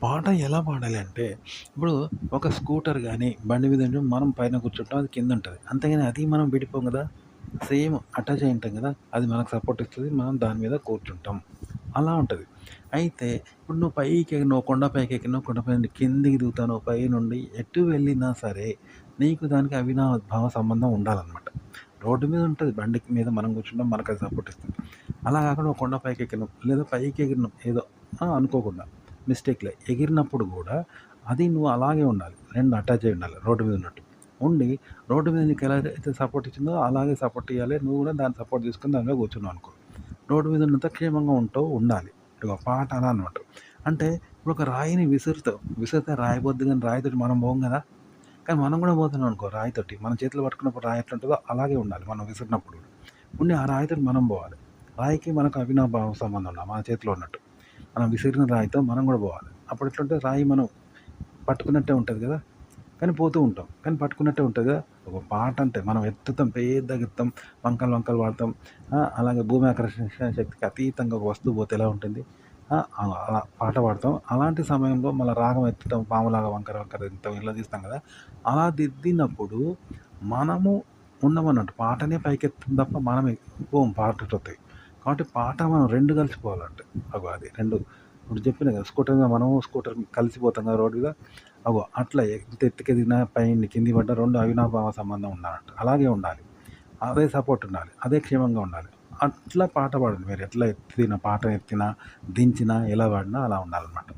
పాట ఎలా పాడాలి అంటే, ఇప్పుడు ఒక స్కూటర్ గాని, బండి మీద ఉంటే మనం పైన కూర్చుంటాం. అది కిందుంటది. అంతేగాని అది మనం విడిపోం గదా! సేమ్ అటాచ్ అయి ఉంటాం గదా! అది మనకు సపోర్ట్ ఇస్తది. మనం దాని మీద కూర్చుంటాం. అలా ఉంటది. అయితే ఇప్పుడు నువ్వు నువ్వు కొండ పైకెక్కినావు, కొండ పై నుండి కిందికి దిగుతావు. పైనుండి ఎటు వెళ్ళినా సరే, నీకు దానికి అవినాభావ సంబంధం ఉండాలనమాట. రోడ్డు మీద ఉంటది. బండికి మీద మనం కూర్చుంటాం. మనకది సపోర్ట్ ఇస్తది. అలా కాకుండా నువ్వు కొండ పైకెక్కినావు, లేదా పైకి ఎగిరినావు ఏదో అనుకోకుండా మిస్టేక్‌లే ఎగిరినప్పుడు గూడా అది నువ్వు అలాగే ఉండాలి. 2 అటాచ్ అయ్యి ఉండాలి రోడ్డు మీద ఉన్నట్టు. ఉండి రోడ్డు మీద నీకు ఎలా అయితే సపోర్ట్ ఇచ్చిందో అలాగే సపోర్ట్ ఇయ్యాలి. నువ్వు గూడా దాన్ని సపోర్ట్ తీసుకొని దాని మీద కూర్చున్నావనుకో, రోడ్డు మీద ఉన్నంత క్షేమంగా ఉండాలి. ఇగో పాట అలా అనమాట. అంటే ఇప్పుడు ఒక రాయిని విసురుతావు. విసిరితే రాయి పోద్ది గానీ రాయితోటి మనం పోము గదా! కానీ మనం గూడా పోతున్నాం అనుకో రాయితోటి. మన చేతిలో పట్టుకున్నప్పుడు రాయి ఎట్లుంటదో అలాగే ఉండాలి మనం విసిరినప్పుడు. ఉండి ఆ రాయితోటి మనం పోవాలి. రాయికి మనకు అవినాభావ సంబంధం ఉండాలి. మన చేతిలో ఉన్నట్టు. మనం విసిరిన రాయితో మనం గూడా పోవాలి. అప్పుడు ఎట్లుంటే రాయి మనం పట్టుకున్నట్టే ఉంటది గదా! కానీ పోతూ ఉంటాం. కానీ పట్టుకున్నట్టే ఉంటది గదా! ఒక పాట అంటే మనం ఎత్తుతాం, పెద్దగా ఎత్తుతాం, వంకలు వంకలు పాడతాం. అలాగే భూమి ఆకర్షణ శక్తికి అతీతంగా ఒక వస్తువు పోతే ఎలా ఉంటుంది? అలా పాట పాడతాం. అలాంటి సమయంలో మళ్ళా రాగం ఎత్తుతాం, పాములాగా వంకర వంకర దిద్దుతాం, ఇలా తీస్తాం గదా! అలా దిద్దినప్పుడు మనము ఉండమన్నట్టు. పాటనే పైకెత్తుతుంది తప్ప మనమే పోము పాటతోటి. కాబట్టి పాట మనం 2 కలిసిపోవాలంటే. అగో అది 2 ఇప్పుడు చెప్పినా కదా! స్కూటర్ కలిసిపోతాం కదా రోడ్డు మీద. అగో అట్లా ఎంత ఎత్తుకెదిగినా పైన కింద పడ్డ 2 అవినాభావ సంబంధం ఉండాలంట. అలాగే ఉండాలి. అదే సపోర్ట్ ఉండాలి. అదే క్షేమంగా ఉండాలి. అట్లా పాట పాడండి. మీరు ఎట్లా పాట ఎత్తినా, దించినా, ఎలా పాడినా అలా ఉండాలన్నమాట.